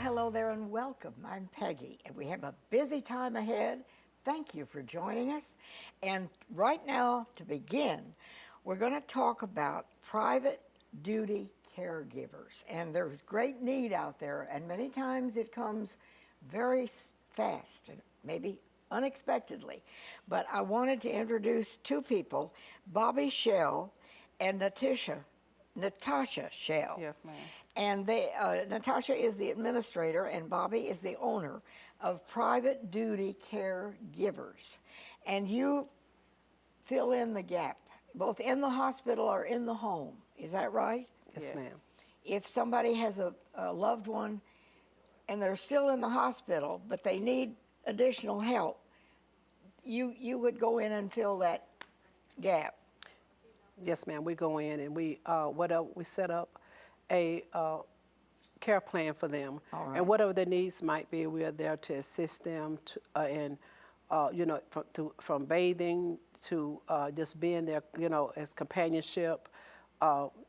hello there and welcome. I'm Peggy, and we have a busy time ahead. Thank you for joining us. And right now, to begin, we're going to talk about private duty caregivers. And there's great need out there, and many times it comes very fast, and maybe unexpectedly. But I wanted to introduce two people, Bobbie Shell and Natausha Shell. Yes, ma'am. And Natausha is the administrator, and Bobbie is the owner of Private Duty Caregivers. And you fill in the gap, both in the hospital or in the home. Is that right? Yes, ma'am. If somebody has a loved one and they're still in the hospital, but they need additional help, you would go in and fill that gap. Yes, ma'am. We go in and we set up a care plan for them, and whatever their needs might be, we are there to assist them from bathing to just being there, as companionship,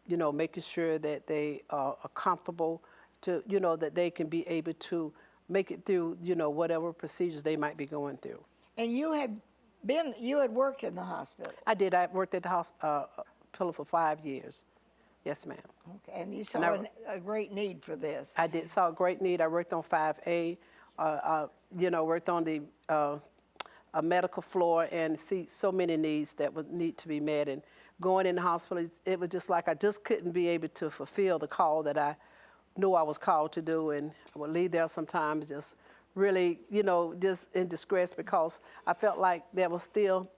making sure that they are comfortable, to that they can be able to make it through, whatever procedures they might be going through. And you had worked in the hospital. I did. I worked at the hospital for 5 years. Yes, ma'am. Okay, and you saw a great need for this. I saw a great need. I worked on 5A, worked on the medical floor and see so many needs that would need to be met. And going in the hospital, it was just like I just couldn't be able to fulfill the call that I knew I was called to do. And I would leave there sometimes just really, just in distress, because I felt like there was still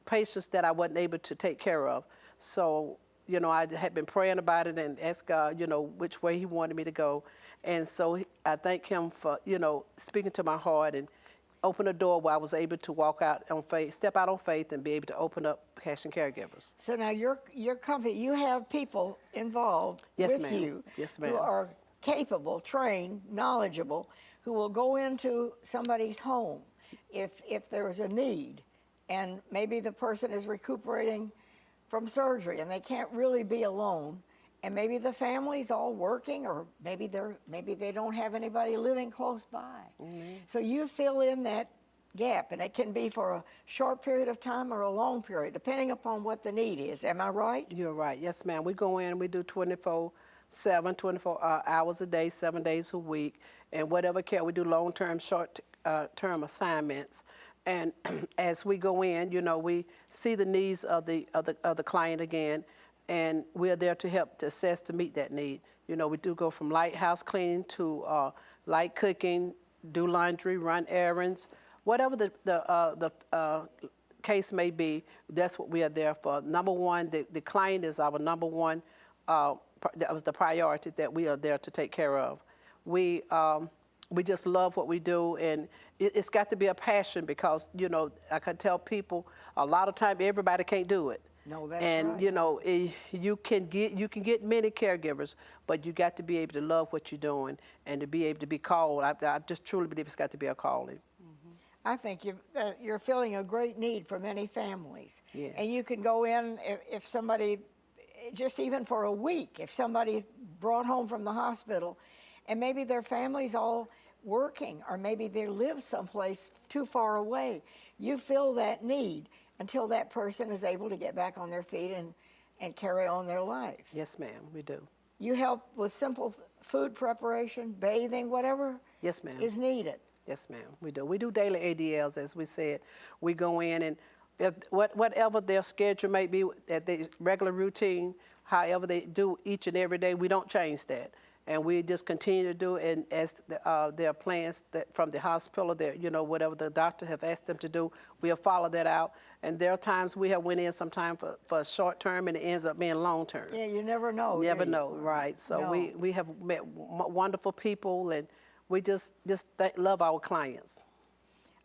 patients that I wasn't able to take care of. So, I had been praying about it and asked God, which way He wanted me to go. And so I thank Him for, speaking to my heart and open a door where I was able to walk out on faith, step out on faith, and be able to open up Passion Caregivers. So now your company, you have people involved with you who are capable, trained, knowledgeable, who will go into somebody's home if there's a need, and maybe the person is recuperating from surgery and they can't really be alone, and maybe the family's all working, or maybe they don't have anybody living close by. Mm-hmm. So you fill in that gap, and it can be for a short period of time or a long period, depending upon what the need is. Am I right? You're right. Yes, ma'am. We go in, we do 24 hours a day, 7 days a week, and whatever care. We do long-term, short-term assignments. And as we go in, we see the needs of the client again, and we're there to help to assess to meet that need. We do go from light house cleaning to light cooking, do laundry, run errands, whatever the case may be. That's what we are there for. Number one, the client is our number one. That was the priority that we are there to take care of. We just love what we do, and it's got to be a passion, because, I can tell people a lot of time everybody can't do it. No, that's right. And, you can get many caregivers, but you got to be able to love what you're doing and to be able to be called. I just truly believe it's got to be a calling. Mm-hmm. I think you're filling a great need for many families. Yes. And you can go in if somebody, just even for a week, if somebody brought home from the hospital, and maybe their family's all working, or maybe they live someplace too far away. You fill that need until that person is able to get back on their feet and carry on their life. Yes, ma'am, we do. You help with simple food preparation, bathing, whatever yes, ma'am. Is needed. Yes, ma'am, we do. We do daily ADLs, as we said. We go in and whatever their schedule may be, at their regular routine, however they do each and every day, we don't change that. And we just continue to do it, and as their plans from the hospital, whatever the doctor have asked them to do, we'll follow that out. And there are times we have went in sometime for a short term, and it ends up being long term. Yeah, you never know. Never know, right? So no. we have met wonderful people, and we just love our clients.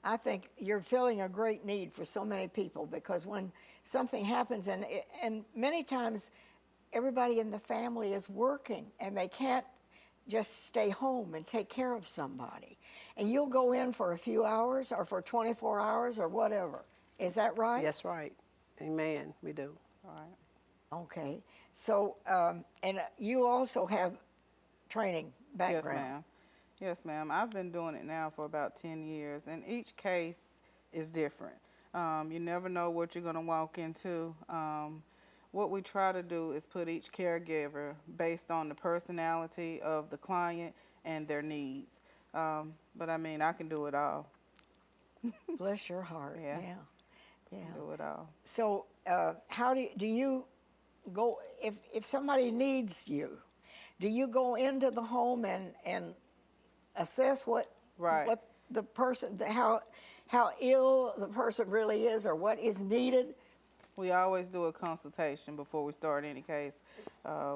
I think you're filling a great need for so many people, because when something happens, and many times everybody in the family is working, and they can't just stay home and take care of somebody. And you'll go in for a few hours or for 24 hours or whatever. Is that right? That's right. Amen. We do. All right. Okay. So, and you also have training background. Yes, ma'am. Yes, ma'am. I've been doing it now for about 10 years, and each case is different. You never know what you're going to walk into. What we try to do is put each caregiver based on the personality of the client and their needs. But I mean, I can do it all. Bless your heart. Yeah. Yeah. Yeah. Do it all. So how do you go, if somebody needs you, do you go into the home and assess what the person, how ill the person really is or what is needed? We always do a consultation before we start any case.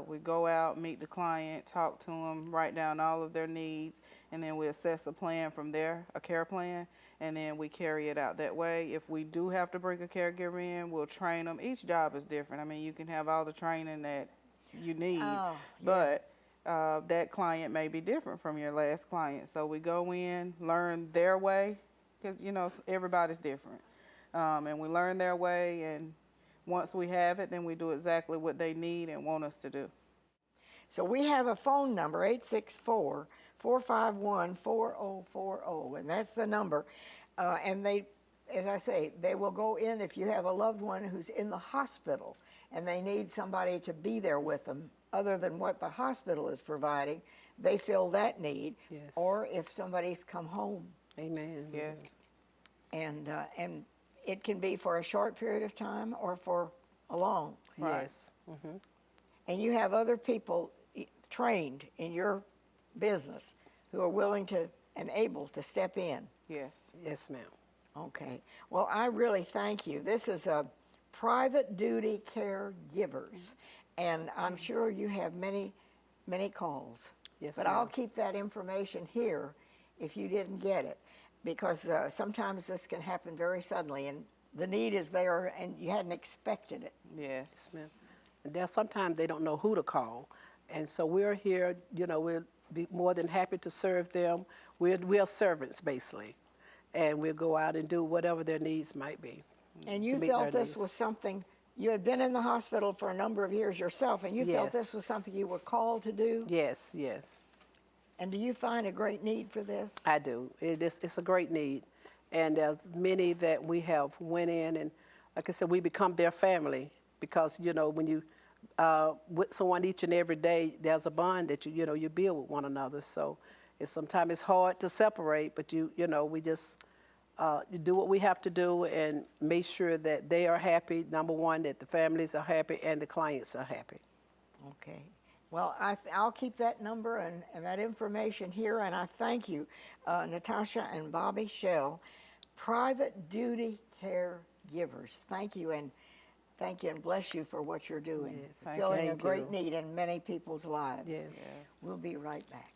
We go out, meet the client, talk to them, write down all of their needs, and then we assess a plan from there, a care plan, and then we carry it out that way. If we do have to bring a caregiver in, we'll train them. Each job is different. I mean, you can have all the training that you need, but that client may be different from your last client. So we go in, learn their way, because, you know, everybody's different. And we learn their way, and once we have it, then we do exactly what they need and want us to do. So we have a phone number, 864-451-4040, and that's the number. And they, as I say, they will go in if you have a loved one who's in the hospital and they need somebody to be there with them other than what the hospital is providing, they fill that need. Yes. Or if somebody's come home. Amen. Yes. And it can be for a short period of time or for a long. Yes. And you have other people trained in your business who are willing to and able to step in. Yes. Yes, ma'am. Okay. Well, I really thank you. This is a private duty caregivers, and I'm sure you have many, many calls. Yes, but ma'am. I'll keep that information here if you didn't get it, because sometimes this can happen very suddenly, and the need is there, and you hadn't expected it. Yes. Yes, ma'am. And there sometimes they don't know who to call, and so we're here. You know, we'll be more than happy to serve them. We're servants basically, and we'll go out and do whatever their needs might be. And you felt this was something, you had been in the hospital for a number of years yourself, and you felt this was something you were called to do? Yes, yes. And do you find a great need for this? I do. It's a great need. And there's many that we have went in, and like I said, we become their family because, you know, when you with someone each and every day, there's a bond that you know you build with one another. So sometimes it's hard to separate, but you know we just you do what we have to do and make sure that they are happy. Number one, that the families are happy and the clients are happy. Okay. Well, I'll keep that number and that information here, and I thank you, Natausha and Bobbie Shell, Private Duty Caregivers. Thank you, and bless you for what you're doing, Yes, filling a thank great you. need in many people's lives. Yes. We'll be right back.